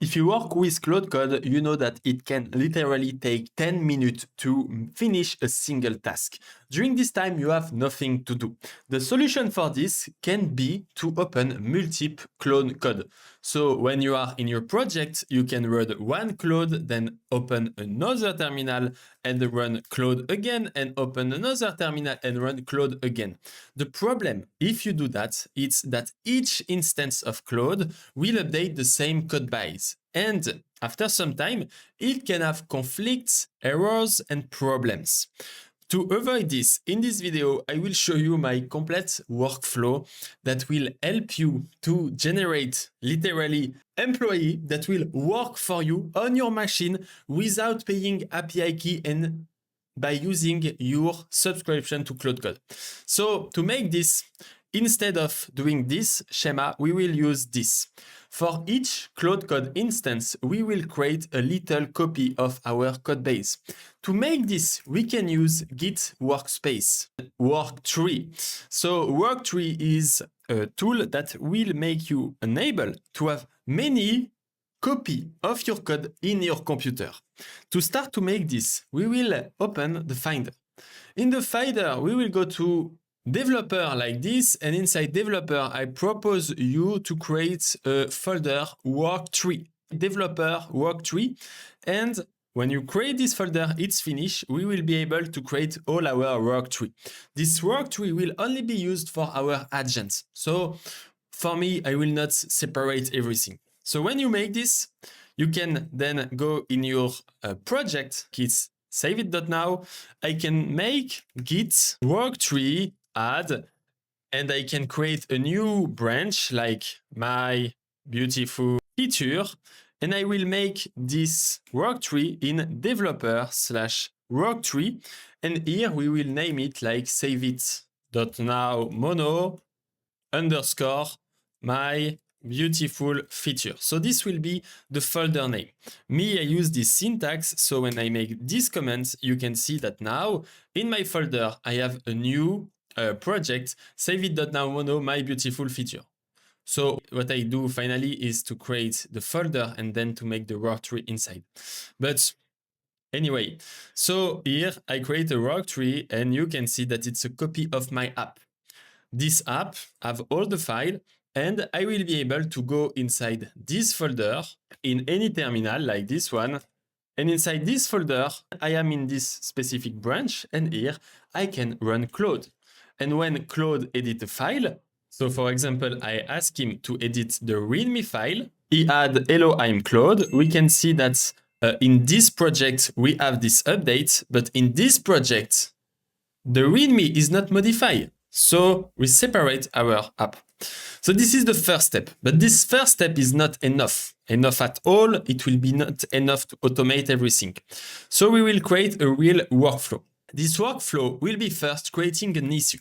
If you work with Claude Code, you know that it can literally take 10 minutes to finish a single task. During this time, you have nothing to do. The solution for this can be to open multiple Claude Code. So when you are in your project, you can run one Claude, then open another terminal and run Claude again, and open another terminal and run Claude again. The problem, if you do that, is that each instance of Claude will update the same code base. And after some time, it can have conflicts, errors, and problems. To avoid this, in this video, I will show you my complete workflow that will help you to generate literally employee that will work for you on your machine without paying API key and by using your subscription to Claude Code. So to make this, instead of doing this schema, we will use this. For each Claude Code instance, we will create a little copy of our code base. To make this, we can use Git Workspace, Worktree. So Worktree is a tool that will make you enable to have many copy of your code in your computer. To start to make this, we will open the Finder. In the Finder, we will go to Developer like this, and inside Developer, I propose you to create a folder Worktree, Developer Worktree, and when you create this folder, it's finished, we will be able to create all our worktree. This worktree will only be used for our agents. So for me, I will not separate everything. So when you make this, you can then go in your project, Git save it.now. I can make Git worktree add, and I can create a new branch like my beautiful feature, and I will make this worktree in developer/worktree, and here we will name it like save it.now mono underscore my beautiful feature. So this will be the folder name. Me, I use this syntax, so when I make this comment, you can see that now in my folder, I have a new project, save it.now mono my beautiful feature. So what I do finally is to create the folder and then to make the worktree inside. But anyway, so here I create a worktree and you can see that it's a copy of my app. This app have all the file, and I will be able to go inside this folder in any terminal like this one. And inside this folder, I am in this specific branch, and here I can run Claude. And when Claude edit a file, so for example, I ask him to edit the README file, he add hello, I'm Claude. We can see that in this project, we have this update, but in this project, the README is not modified. So we separate our app. So this is the first step, but this first step is not enough at all. It will be not enough to automate everything. So we will create a real workflow. This workflow will be first creating an issue.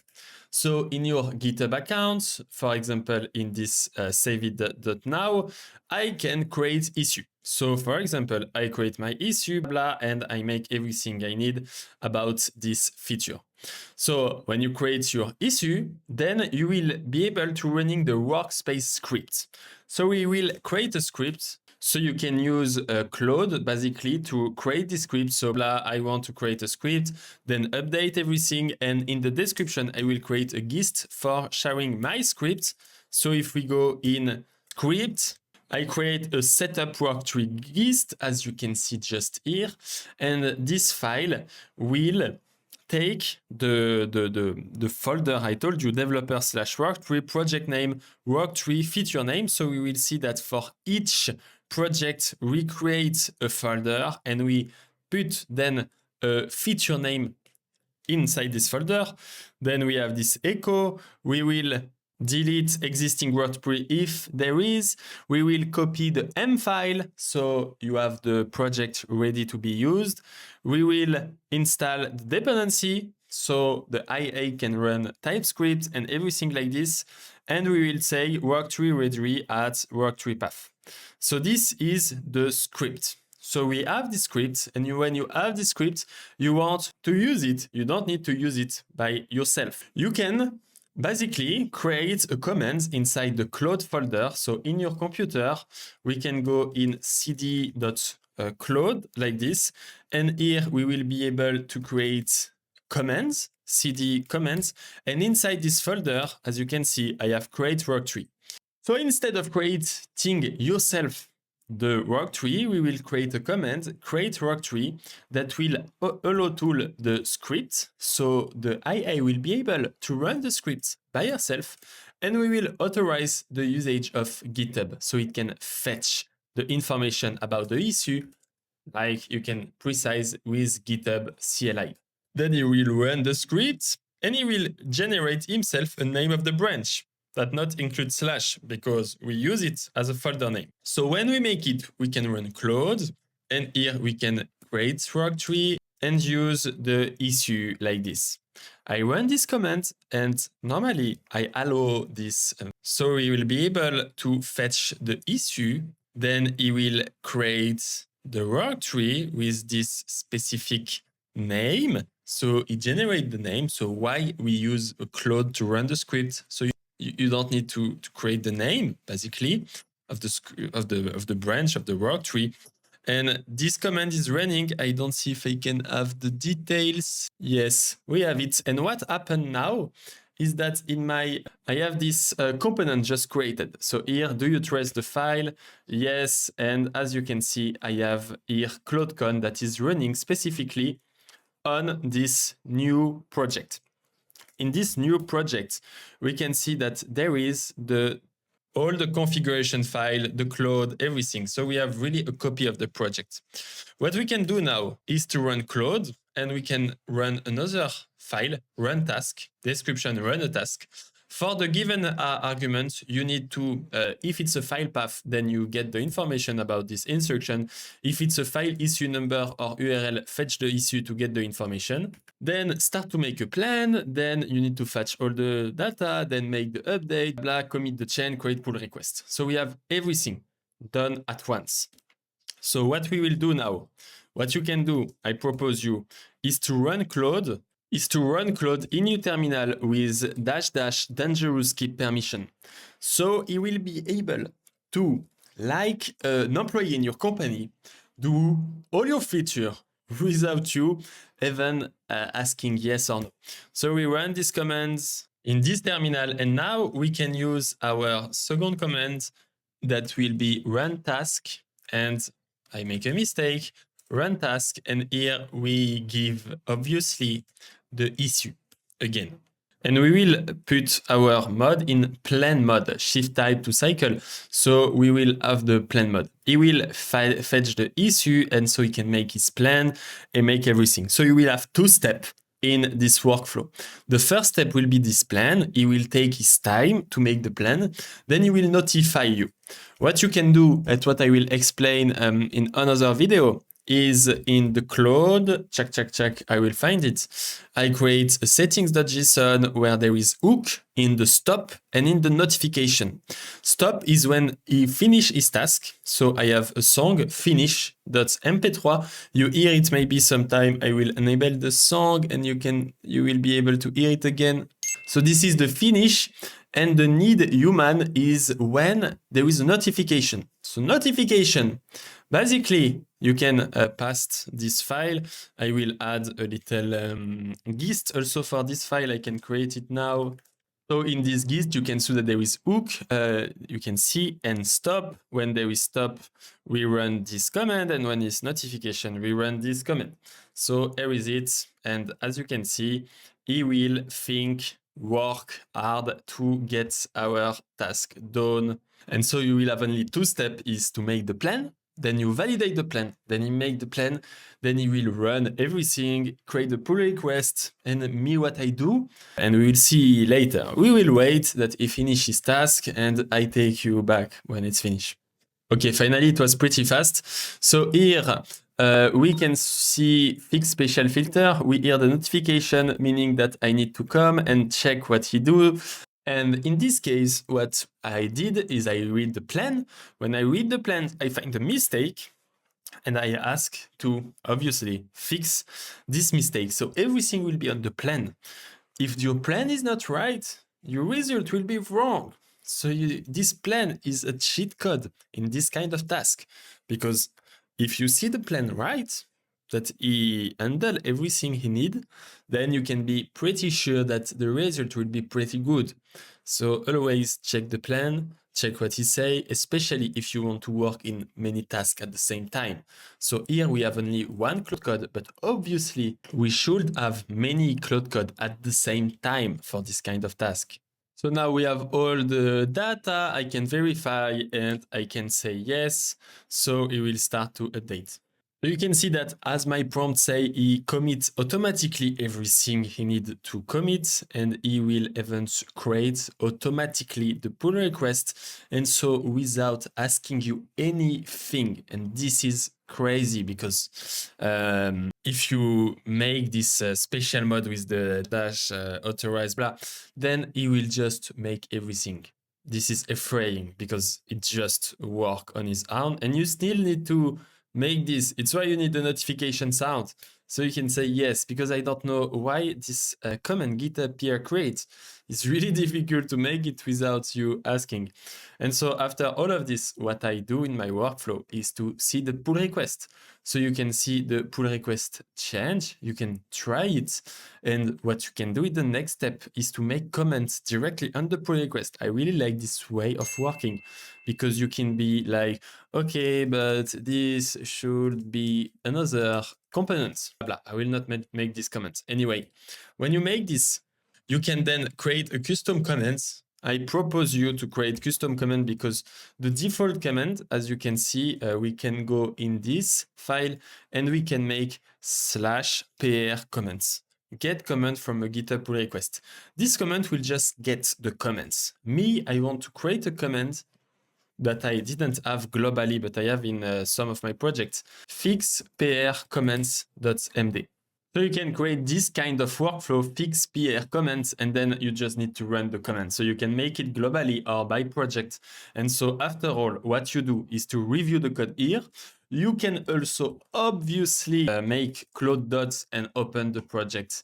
So in your GitHub account, for example, in this save it.now, I can create issue. So for example, I create my issue, blah, and I make everything I need about this feature. So when you create your issue, then you will be able to running the workspace script. So we will create a script. So you can use Claude basically to create the script. So blah, I want to create a script, then update everything. And in the description, I will create a gist for sharing my script. So if we go in script, I create a setup worktree gist, as you can see just here. And this file will take the folder I told you, developer/worktree, project name, worktree, feature name. So we will see that for each project, we create a folder and we put then a feature name inside this folder. Then we have this echo. We will delete existing worktree if there is. We will copy the M file, so you have the project ready to be used. We will install the dependency, so the IA can run TypeScript and everything like this. And we will say worktree ready at worktree path. So this is the script. So we have the script, and when you have the script, you want to use it. You don't need to use it by yourself. You can basically create a command inside the Claude folder. So in your computer, we can go in cd.claude like this. And here we will be able to create commands, cd commands. And inside this folder, as you can see, I have create work tree. So instead of creating yourself the work tree, we will create a command, create work tree, that will allow tool the script. So the AI will be able to run the script by herself, and we will authorize the usage of GitHub so it can fetch the information about the issue, like you can precise with GitHub CLI. Then he will run the script and he will generate himself a name of the branch that not include slash because we use it as a folder name. So when we make it, we can run Claude, and here we can create work tree and use the issue like this. I run this command and normally I allow this. So we will be able to fetch the issue. Then he will create the work tree with this specific name. So it generates the name. So why we use a Claude to run the script? So you don't need to create the name basically of the branch of the work tree. And this command is running. I don't see if I can have the details. Yes, we have it. And what happened now is that I have this component just created. So here, do you trace the file? Yes. And as you can see, I have here Claude Code that is running specifically on this new project. In this new project, we can see that there is all the configuration file, the Claude, everything. So we have really a copy of the project. What we can do now is to run Claude, and we can run another file, run task, description, run a task. For the given argument, you need to, if it's a file path, then you get the information about this instruction. If it's a file issue number or URL, fetch the issue to get the information. Then start to make a plan. Then you need to fetch all the data, then make the update, blah, commit the chain, create pull request. So we have everything done at once. So what we will do now, what you can do, I propose you, is to run Claude in your terminal with -- dangerous keep permission. So he will be able to, like an employee in your company, do all your feature without you even asking yes or no. So we run these commands in this terminal, and now we can use our second command that will be run task, and I make a mistake, run task, and here we give obviously the issue again. And we will put our mode in plan mode, shift type to cycle. So we will have the plan mode. He will fetch the issue, and so he can make his plan and make everything. So you will have two steps in this workflow. The first step will be this plan. He will take his time to make the plan. Then he will notify you. What you can do, and what I will explain in another video, is in the Claude, check, I will find it. I create a settings.json where there is hook in the stop and in the notification. Stop is when he finish his task. So I have a song finish.mp3. You hear it maybe sometime. I will enable the song and you will be able to hear it again. So this is the finish, and the need human is when there is a notification. So notification, basically, you can pass this file. I will add a little gist also for this file. I can create it now. So in this gist, you can see that there is hook, you can see, and stop. When there is stop, we run this command, and when it's notification, we run this command. So here is it, and as you can see, he will work hard to get our task done. And so you will have only two steps, is to make the plan, then you validate the plan, then you make the plan, then you will run everything, create the pull request, and me what I do, and we will see later. We will wait that he finish his task, and I take you back when it's finished. Okay, finally it was pretty fast. So here we can see fix special filter. We hear the notification, meaning that I need to come and check what he do. And in this case, what I did is I read the plan. When I read the plan, I find a mistake, and I ask to obviously fix this mistake. So everything will be on the plan. If your plan is not right, your result will be wrong. So this plan is a cheat code in this kind of task, because if you see the plan right, that he handle everything he need, then you can be pretty sure that the result will be pretty good. So always check the plan, check what he say, especially if you want to work in many tasks at the same time. So here we have only one Claude Code, but obviously we should have many Claude Code at the same time for this kind of task. So now we have all the data, I can verify and I can say yes, so it will start to update. So you can see that as my prompt say, he commits automatically everything he needs to commit, and he will even create automatically the pull request, and so without asking you anything. And this is crazy, because if you make this special mode with the dash authorize blah, then he will just make everything. This is afraid because it just work on his own, and you still need to make this. It's why you need the notification sound, so you can say yes, because I don't know why this command GitHub peer create is really difficult to make it without you asking. And so after all of this, what I do in my workflow is to see the pull request. So you can see the pull request change, you can try it, and what you can do in the next step is to make comments directly on the pull request. I really like this way of working, because you can be like, okay, but this should be another component. Blah, I will not make this comment. Anyway, when you make this, you can then create a custom comment. I propose you to create custom comment, because the default command, as you can see, we can go in this file and we can make /pr comments. Get comment from a GitHub pull request. This comment will just get the comments. Me, I want to create a comment that I didn't have globally, but I have in some of my projects, fix pr comments.md. So you can create this kind of workflow, fix PR comments, and then you just need to run the command. So you can make it globally or by project. And so after all, what you do is to review the code here. You can also obviously make Claude dots and open the project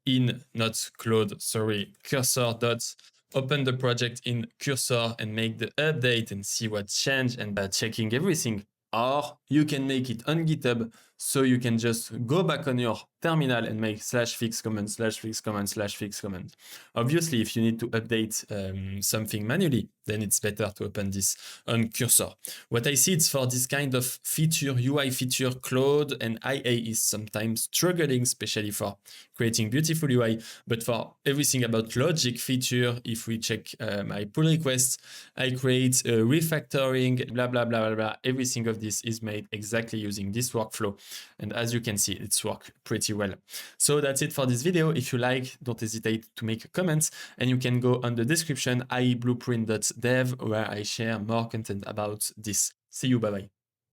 in, not Claude, sorry, cursor dots. Open the project in cursor and make the update and see what changed, and checking everything. Or you can make it on GitHub, so you can just go back on your terminal and make /fix comment, /fix comment, /fix comment. Obviously, if you need to update something manually, then it's better to open this on cursor. What I see is for this kind of feature, UI feature, Claude and IA is sometimes struggling, especially for creating beautiful UI. But for everything about logic feature, if we check my pull requests, I create a refactoring, blah, blah, blah, blah, blah. Everything of this is made exactly using this workflow. And as you can see, it's worked pretty well. So that's it for this video. If you like, don't hesitate to make a comment, and you can go on the description, ieblueprint.dev, where I share more content about this. See you, bye-bye.